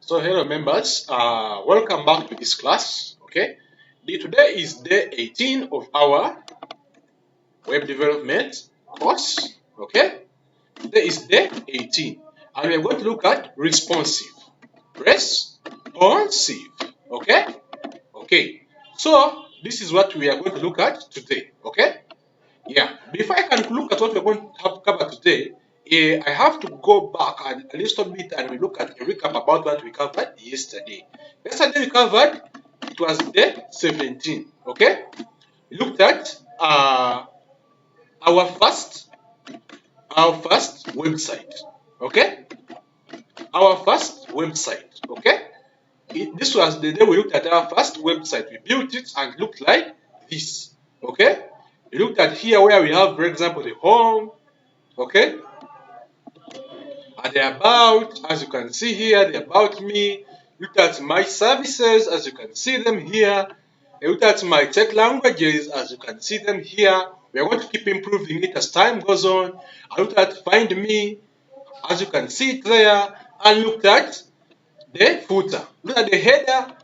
So hello members, welcome back to this class. Okay, today is day 18 of our web development course. Okay, today is day 18 and we are going to look at responsive. Responsive. Okay, so this is what we are going to look at today. Okay, yeah, before I can look at what we're going to have covered today, I have to go back a little bit and we look at a recap about what we covered yesterday. Yesterday we covered, it was day 17, okay? We looked at our first website, okay? Our first website, okay? This was the day we looked at our first website. We built it and it looked like this, okay? We looked at here where we have, for example, the home, okay, and the about, as you can see here, the about me. Look at my services, as you can see them here. Look at my tech languages, as you can see them here. We are going to keep improving it as time goes on. I looked at find me, as you can see it there, and looked at the footer. Look at the header,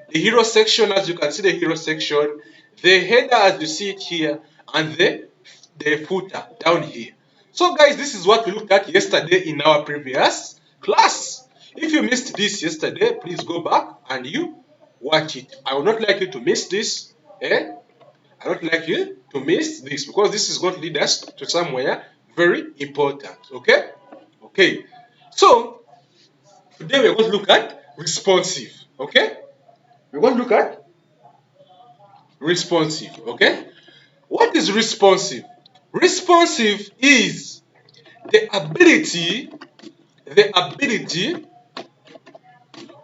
the hero section, as you can see the hero section, the header as you see it here, and the footer down here. So guys, this is what we looked at yesterday in our previous class. If you missed this yesterday, please go back and you watch it. I would not like you to miss this. I don't like you to miss this because this is going to lead us to somewhere very important. Okay. So today we're going to look at responsive. Okay. We're going to look at responsive. Okay. What is responsive? Responsive is the ability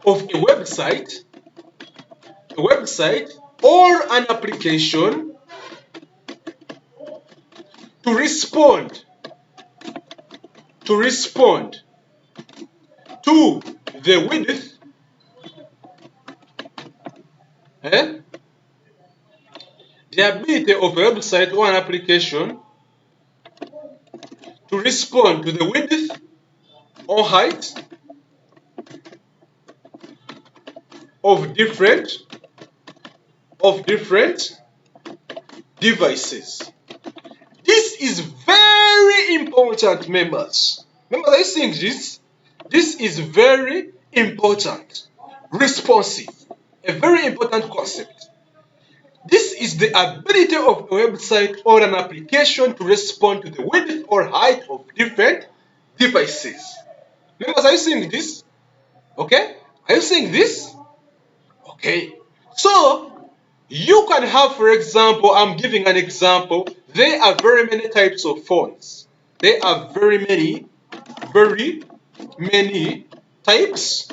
of a website or an application to respond to the width the ability of a website or an application to respond to the width or height of different devices. This is very important, members. Members, are you seeing this? This is very important. Responsive, a very important concept. This is the ability of a website or an application to respond to the width or height of different devices. Members, are you seeing this? Okay? Are you seeing this? Okay. So, you can have, for example, I'm giving an example. There are very many types of phones. There are very many types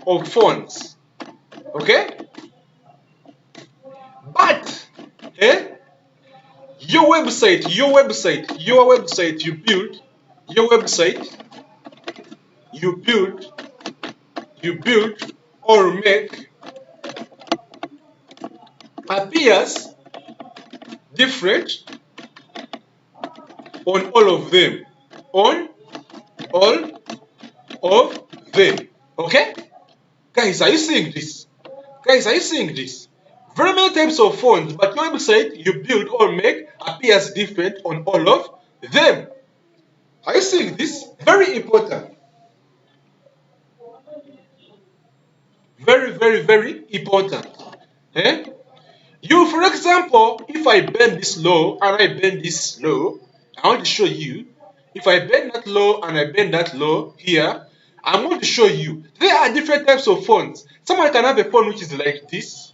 of phones. Okay? But your website you build or make appears different on all of them. Okay? Guys, are you seeing this? Very many types of phones, but your website you build or make appears different on all of them. Are you seeing this? Very important. Very important. You, for example, if I bend this low and I bend this low, I want to show you. If I bend that low and I bend that low here, I'm going to show you. There are different types of phones. Someone can have a phone which is like this,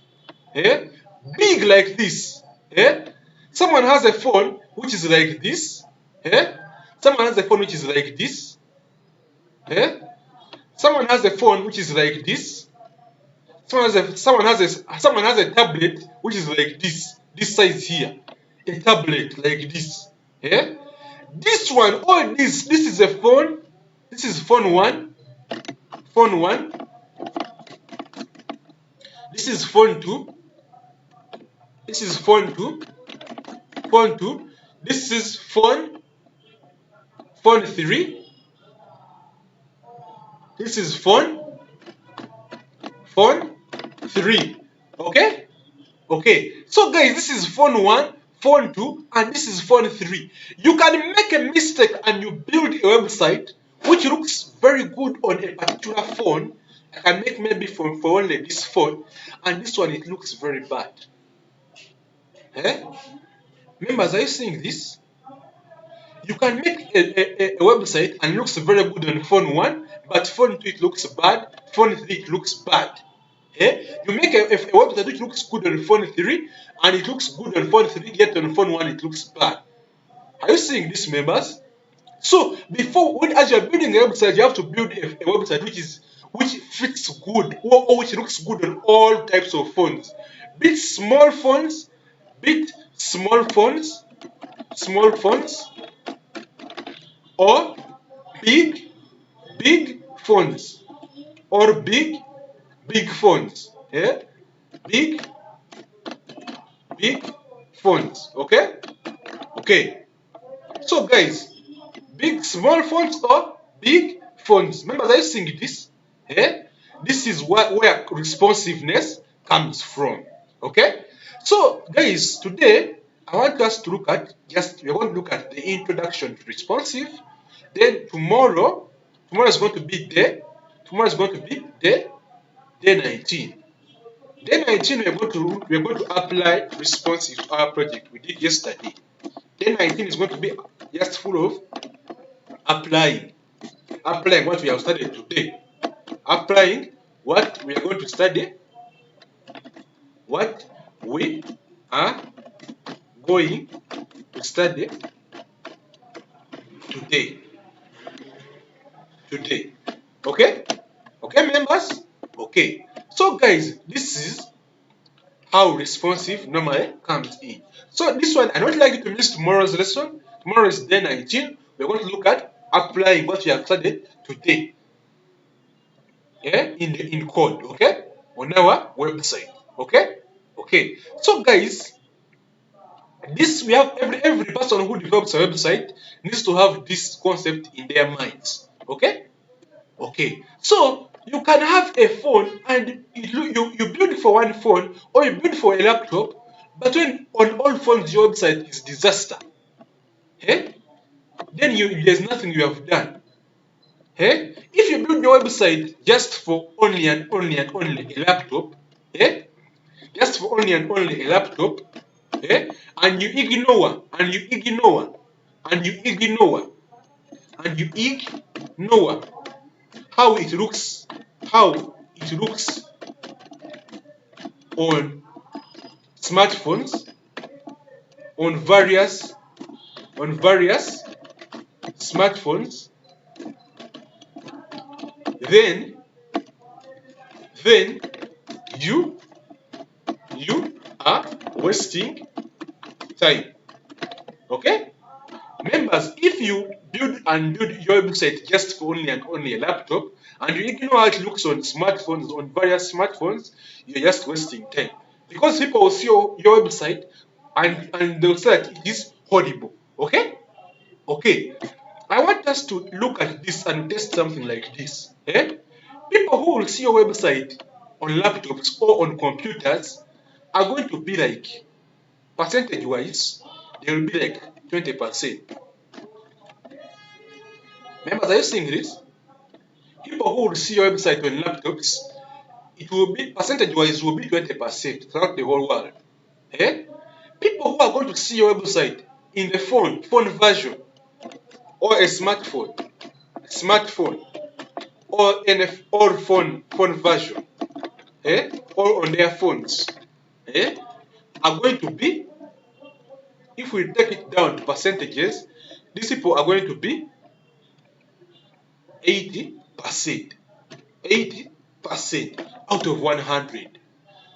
big like this. Someone has a phone which is like this. Someone has a phone which is like this. Someone has a phone which is like this. Someone has a tablet which is like this size here, a tablet like this. This one, all this is a phone. This is phone one. This is phone two. This is phone two. This is phone 3. This is phone 3. Okay? Okay. So guys, this is phone 1, phone 2, and this is phone 3. You can make a mistake and you build a website which looks very good on a particular phone. I can make maybe for only this phone, and this one it looks very bad. Eh? Members, are you seeing this? You can make a website and looks very good on phone 1, but phone 2 it looks bad, phone 3 it looks bad. You make a website which looks good on phone 3 and it looks good on phone 3, yet on phone 1 it looks bad. Are you seeing this, members? So as you're building a website, you have to build a website which fits good or which looks good on all types of phones. Be it small phones, be it small phones, or big phones, or big phones. Yeah? Big phones. Okay? Okay. So guys, small fonts or big fonts. Remember, are you seeing this? Eh? This is where responsiveness comes from. Okay? So guys, today I want us to look at we're going to look at the introduction to responsive. Then tomorrow is going to be day 19. Day 19 we're going to apply responsive to our project we did yesterday. Day 19 is going to be just full of applying what we have studied today. Applying what we are going to study, what we are going to study today. Okay? Okay, members? Okay. So guys, this is how responsive normally comes in. So this one, I don't like you to miss tomorrow's lesson. Tomorrow is day 19. We're going to look at applying what we have studied today. Yeah, in code, okay, on our website. Okay. So guys, this we have every person who develops a website needs to have this concept in their minds. Okay. So you can have a phone and you build for one phone or you build for a laptop, but when on all phones your website is disaster, then there's nothing you have done. If you build your website just for only and only a laptop, just for only and only a laptop, and you ignore how it looks on smartphones, on various smartphones, then you are wasting time. Okay? Members, if you build your website just for only and only a laptop and you ignore how it looks on smartphones, on various smartphones, you're just wasting time. Because people will see your website and they'll say that it is horrible. Okay? I want us to look at this and test something like this. People who will see your website on laptops or on computers are going to be like, percentage wise, they will be like 20%. Members, are you seeing this? People who will see your website on laptops, it will be percentage wise will be 20% throughout the whole world. People who are going to see your website in the phone version, or a smartphone, or phone version, or on their phones, are going to be, if we take it down to percentages, these people are going to be 80% out of 100.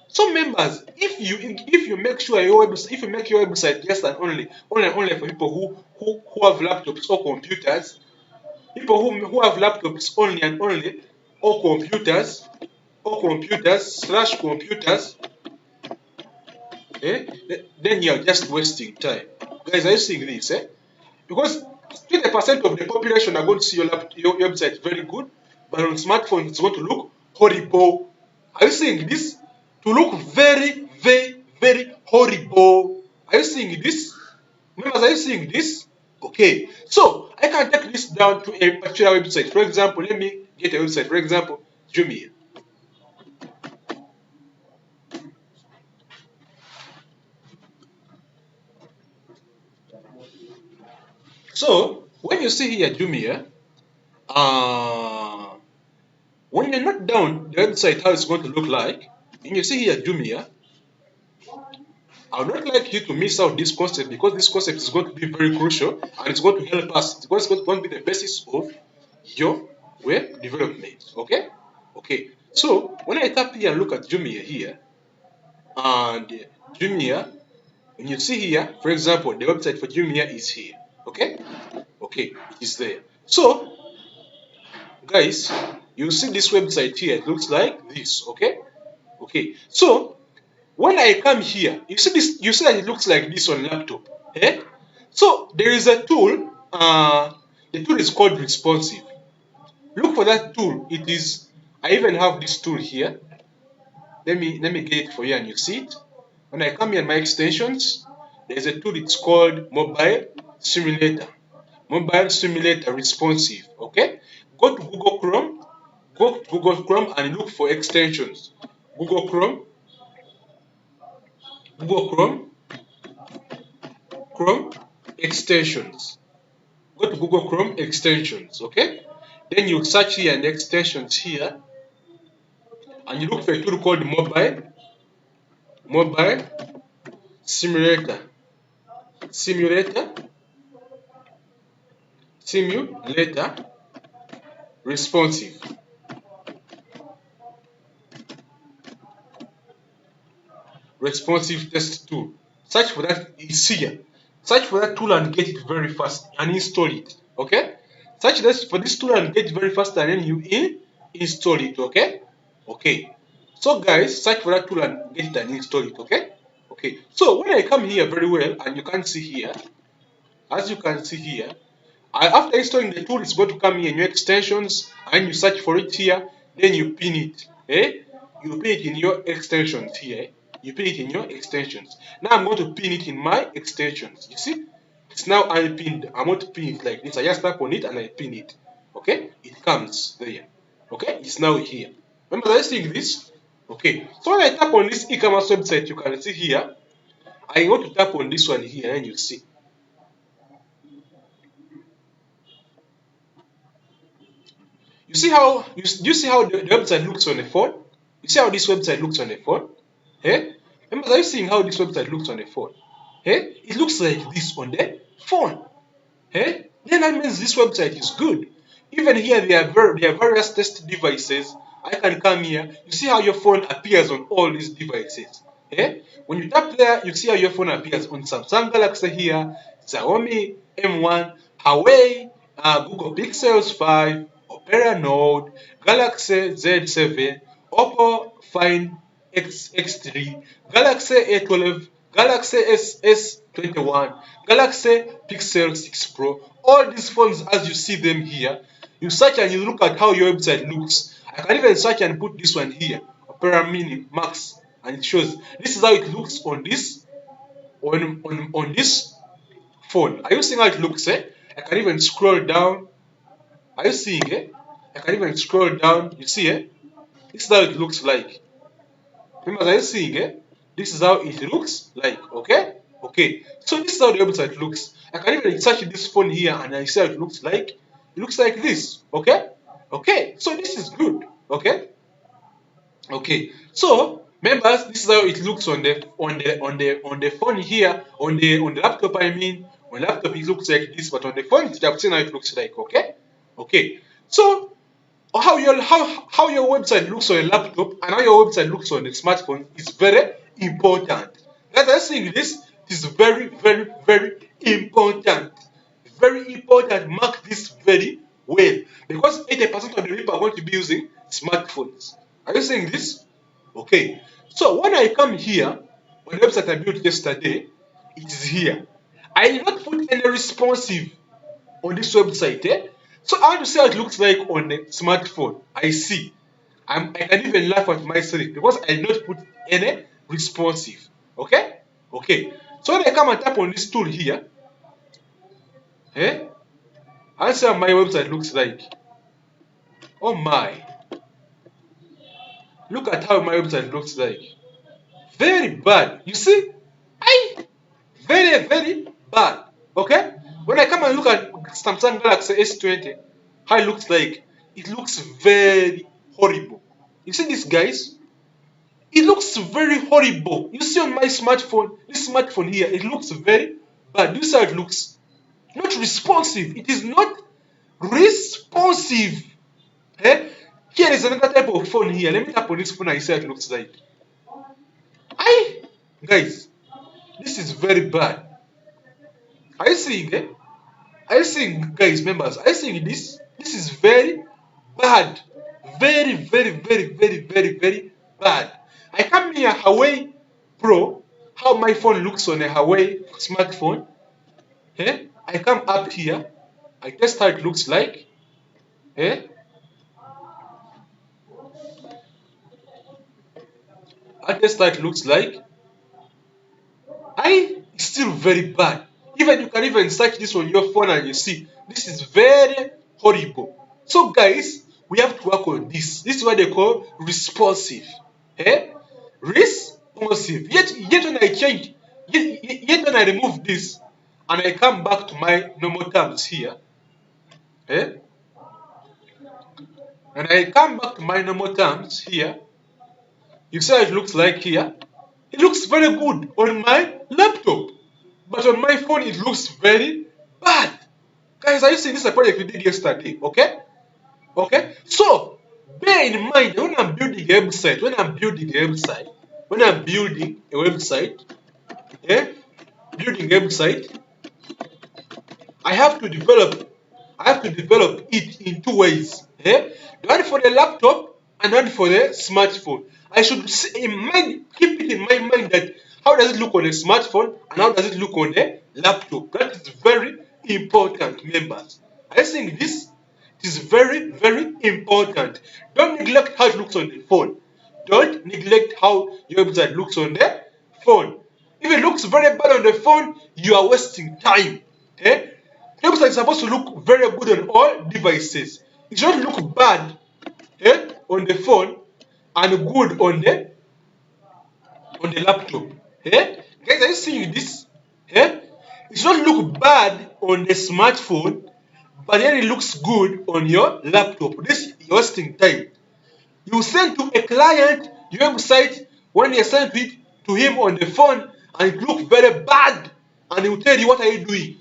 So members, if you make sure your website just and only for people who have laptops or computers, people who have laptops only and only, or computers slash computers, then you are just wasting time. Guys, are you seeing this? Because 20% of the population are going to see your website very good, but on smartphone it's going to look horrible. Are you seeing this? To look very, very, very horrible. Are you seeing this? Members, are you seeing this? Okay, so I can take this down to a particular website. For example, let me get a website. For example, Jumia. So when you see here Jumia, uh, when you note down the website how it's going to look like, and you see here Jumia, I would not like you to miss out this concept because this concept is going to be very crucial and it's going to help us. It's going to be the basis of your web development. Okay? Okay. So when I tap here and look at Jumia here, and Jumia, when you see here, for example, the website for Jumia is here. Okay? Okay, it is there. So, guys, you see this website here, it looks like this. Okay? Okay. So when I come here, you see this, you see that it looks like this on laptop. Eh? So there is a tool, the tool is called responsive. Look for that tool. It is, I even have this tool here. Let me get it for you and you see it. When I come here in my extensions, there's a tool, it's called mobile simulator. Mobile simulator responsive. Okay? Go to Google Chrome, and look for extensions. Google Chrome, Google Chrome extensions. Go to Google Chrome extensions, okay? Then you search here in the extensions here, and you look for a tool called mobile simulator, simulator, simulator responsive. Responsive test tool. Search for that, it's here. Search for that tool and get it very fast and install it. Okay? Search this for this tool and get it very fast and then you install it. Okay? Okay. So guys, search for that tool and get it and install it. Okay? Okay. So when I come here very well, and you can see here, as you can see here, after installing the tool, it's going to come here in your extensions and you search for it here, then you pin it. You pin it in your extensions here. You pin it in your extensions. Now I'm going to pin it in my extensions. You see? It's now unpinned. I'm going to pin it like this. I just tap on it and I pin it. Okay? It comes there. Okay? It's now here. Remember, are you seeing this? Okay. So when I tap on this e-commerce website, you can see here, I'm going to tap on this one here and you see. You see how you see how the website looks on the phone? You see how this website looks on the phone? Hey? Remember, are you seeing how this website looks on the phone? Hey? It looks like this on the phone. Hey? Then that means this website is good. Even here, there are various test devices. I can come here. You see how your phone appears on all these devices. Hey? When you tap there, you see how your phone appears on Samsung Galaxy here, Xiaomi M1, Huawei, Google Pixels 5, Opera Node, Galaxy Z7, Oppo Find X3, Galaxy A12, Galaxy S21, Galaxy Pixel 6 Pro. All these phones, as you see them here, you search and you look at how your website looks. I can even search and put this one here, Opera Mini Max, and it shows this is how it looks on this on this phone. Are you seeing how it looks? I can even scroll down. Are you seeing it? I can even scroll down. You see it? This is how it looks like. Remember, are you seeing it? This is how it looks like. Okay? Okay. So this is how the website looks. I can even search this phone here and I see how it looks like. It looks like this. Okay? Okay. So this is good. Okay? Okay. So members, this is how it looks on the phone here, on the laptop. I mean, on laptop it looks like this, but on the phone, you have seen how it looks like. Okay? Okay. So how your website looks on a laptop and how your website looks on a smartphone is very important. Let us saying this is very, very, very important. Very important. Mark this very well because 80% of the people are going to be using smartphones. Are you saying this? Okay. So when I come here on the website I built yesterday, it is here. I did not put any responsive on this website. So I want to see how it looks like on the smartphone. I see. I can even laugh at myself because I did not put any responsive. Okay? Okay. So when I come and tap on this tool here, I'll see how my website looks like. Oh my. Look at how my website looks like. Very bad. You see? Very, very bad. Okay? When I come and look at Samsung Galaxy S20, how it looks like, it looks very horrible. You see this, guys? It looks very horrible. You see on my smartphone, this smartphone here, it looks very bad. You see how it looks? Not responsive. It is not responsive. Eh? Here is another type of phone here. Let me tap on this phone and see how it looks like. Guys, this is very bad. Are you seeing it? Are you seeing, guys, members? Are you seeing this? This is very bad. Very, very, very, very, very, very bad. I come here, Huawei Pro, how my phone looks on a Huawei smartphone. I come up here, I test how it looks like. I test how it looks like. It's still very bad. Even you can even search this on your phone and you see this is very horrible. So guys, we have to work on this. This is what they call responsive. Responsive. Yet when I change, yet when I remove this and I come back to my normal terms here, and I come back to my normal terms here, you see how it looks like here. It looks very good on my laptop, but on my phone it looks very bad. Guys, are you seeing this is a project we did yesterday? Okay? Okay? So, bear in mind when I'm building a website, when I'm building a website, I have to develop it in two ways. The one for the laptop and one for the smartphone. I should keep it in my mind that how does it look on a smartphone and how does it look on a laptop. That is very important, members. I think this is very, very important. Don't neglect how it looks on the phone. Don't neglect how your website looks on the phone. If it looks very bad on the phone, you are wasting time. Your website is supposed to look very good on all devices. It should not look bad on the phone and good on the laptop. Guys, are you seeing this? It should not look bad on the smartphone, but then it looks good on your laptop. This you're wasting time. You send to a client your website when you send it to him on the phone and it looks very bad, and he will tell you, what are you doing?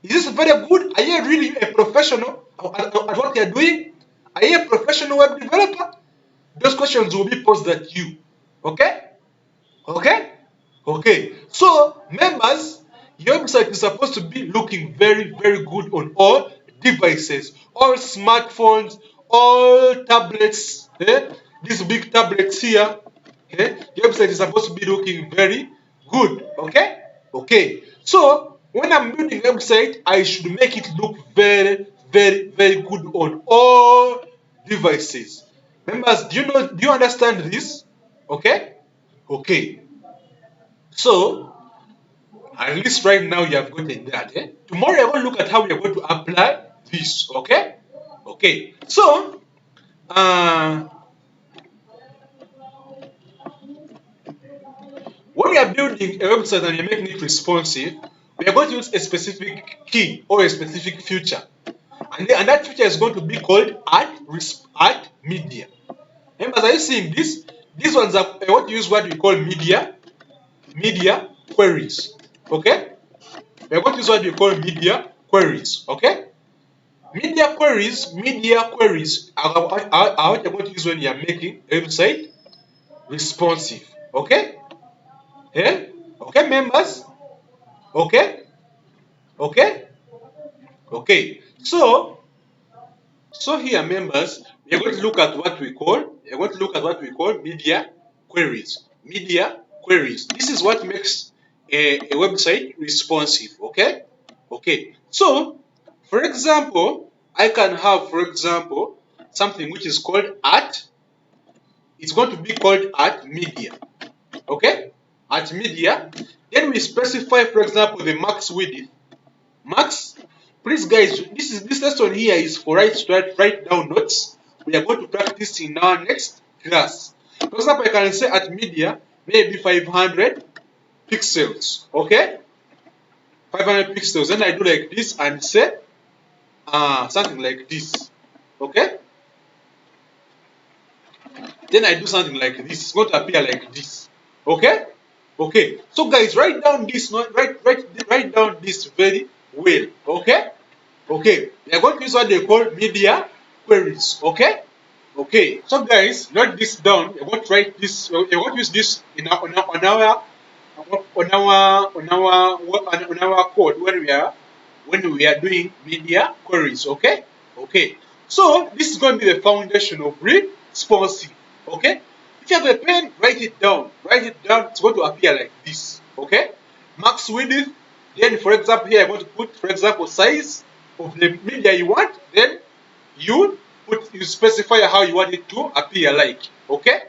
Is this very good? Are you really a professional at what you are doing? Are you a professional web developer? Those questions will be posed at you. Okay? Okay? Okay. So, members, your website is supposed to be looking very, very good on all devices, all smartphones, all tablets. These big tablets here. Your website is supposed to be looking very good. Okay? Okay. So, when I'm building a website, I should make it look very, very, very good on all devices. Members, do you understand this? Okay? Okay. So, at least right now you have gotten that. Tomorrow we're going to look at how we are going to apply this. Okay? Okay. So, when we are building a website and you're making it responsive, we are going to use a specific key or a specific feature. And that feature is going to be called add media. Members, are you seeing this? These ones are I want to use what we call media queries. Okay? We are going to use what we call media queries. Okay? Media queries are what you're going to use when you are making a website responsive. Okay? Okay, members? Okay? Okay? Okay. So here, members, we are going to look at what we call media queries. Media queries. This is what makes a website responsive. Okay? Okay. So, for example, I can have, for example, something which is called art. It's going to be called art media. Okay? Art media. Then we specify, for example, the max width. Max, please guys, this lesson here is for write down notes. We are going to practice in our next class. For example, I can say at media maybe 500 pixels. Okay? 500 pixels. Then I do like this and say something like this. Okay? Then I do something like this. It's going to appear like this. Okay? Okay. So guys, write down this. Write down this very well. Okay? Okay. We are going to use what they call media queries. Okay? Okay. So guys, note this down. We are going to write this. We are going to use this in on our code when we are doing media queries. Okay? Okay. So this is going to be the foundation of responsive. Okay? If you have a pen, write it down. Write it down. It's going to appear like this. Okay? Max width. Then, for example, here I'm going to put, for example, size of the media you want. Then you specify how you want it to appear like. Okay?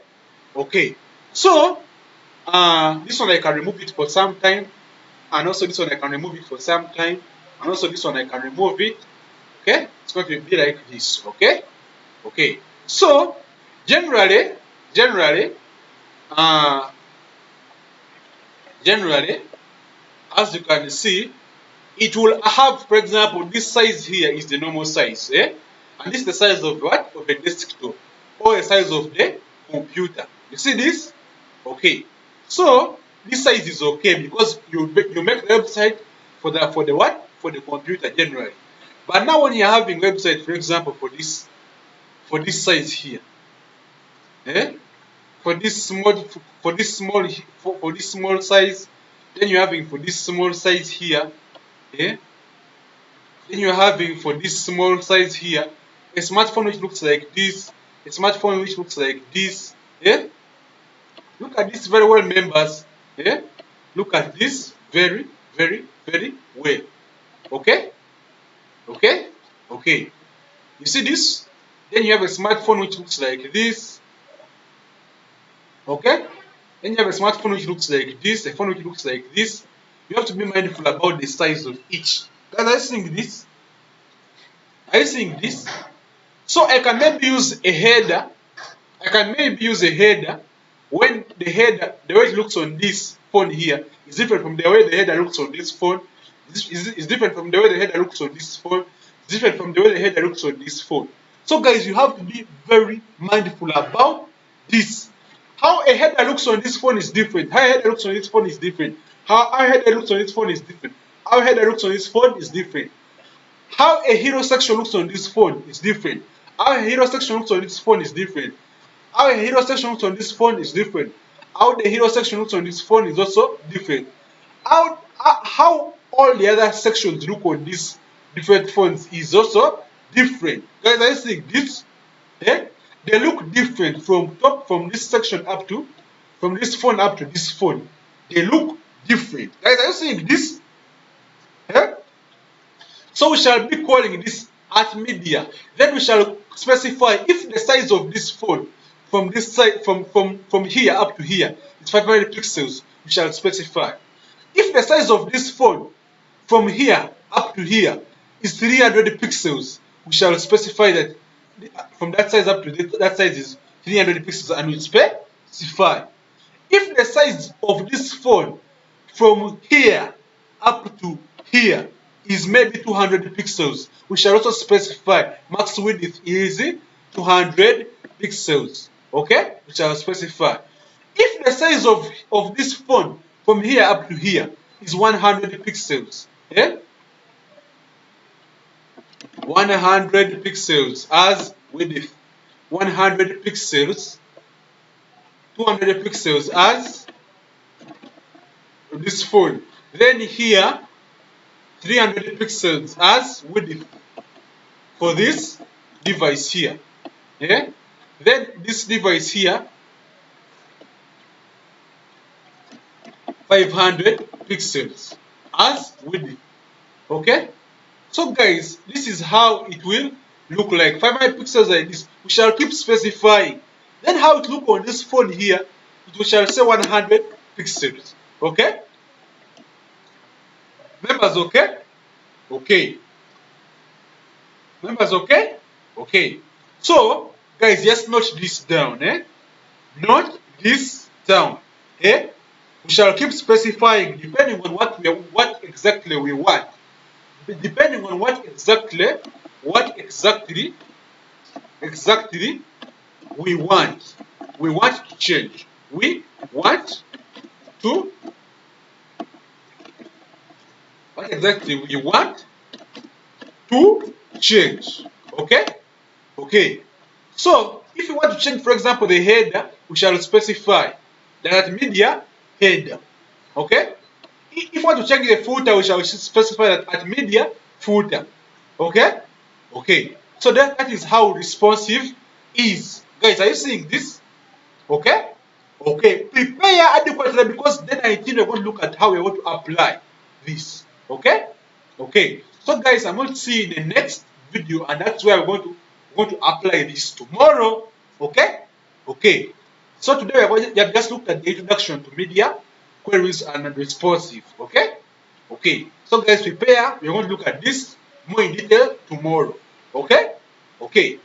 Okay. So this one I can remove it for some time, and also this one I can remove it for some time, and also this one I can remove it. Okay? It's going to be like this. Okay? Okay. So generally, uh, as you can see, it will have, for example, this size here is the normal size, and this is the size of what? Of the desktop, or the size of the computer. You see this? Okay. So this size is okay because you make the website for the what? For the computer generally. But now when you're having website, for example, for this size here, for this small size, then you're having for this small size here, then you're having for this small size here a smartphone which looks like this, a smartphone which looks like this. Look at this very well, members. Look at this very well. Okay? Okay? Okay. You see this? Then you have a smartphone which looks like this. Okay? Then you have a smartphone which looks like this, a phone which looks like this. You have to be mindful about the size of each. Guys, are you seeing this? Are you seeing this? So I can maybe use a header. When the header, the way it looks on this phone here is different from the way the header looks on this phone. Is different from the way the header looks on this phone. It's different from the way the header looks on this phone. So guys, you have to be very mindful about this. How a header looks on this phone is different. How a header looks on this phone is different. How a header looks on this phone is different. How a header looks on this phone is different. How a hero section looks on this phone is different. How a hero section looks on this phone is different. How a hero section looks on this phone is different. How the hero section looks on this phone is also different. How all the other sections look on these different phones is also different. Guys, are you seeing this? They look different from this section from this phone up to this phone. They look different. Guys, are you seeing this? So we shall be calling this art media. Then we shall specify if the size of this phone from this side, from here up to here is 500 pixels. We shall specify. If the size of this phone from here up to here is 300 pixels, we shall specify that from that size up to that size is 300 pixels, and we specify. If the size of this phone from here up to here is maybe 200 pixels, we shall also specify max width is 200 pixels. Okay? We shall specify. If the size of this phone from here up to here is 100 pixels, 100 pixels as width, 100 pixels, 200 pixels as this phone. Then here 300 pixels as width for this device here. Then this device here 500 pixels as width. Okay? So guys, this is how it will look like. 500 pixels like this. We shall keep specifying. Then how it look on this phone here, it shall say 100 pixels. Okay? Members, okay? Okay. Members, okay? Okay. So, guys, just note this down, eh? Note this down. Eh? We shall keep specifying depending on what exactly we want. Depending on what exactly we want. We want to change. We want to what exactly we want to change. Okay? Okay. So if you want to change, for example, the header, we shall specify that media header. Okay? If you want to change the footer, we shall specify that at media footer. Okay? Okay. So that is how responsive is. Guys, are you seeing this? Okay? Okay. Prepare adequately because then I think we're going to look at how we're going to apply this. Okay? Okay. So guys, I'm going to see you in the next video, and that's where we're going to apply this tomorrow. Okay? Okay. So today we have just looked at the introduction to media queries and responsive. Okay? Okay. So guys, prepare. We're going to look at this more in detail tomorrow. Okay? Okay.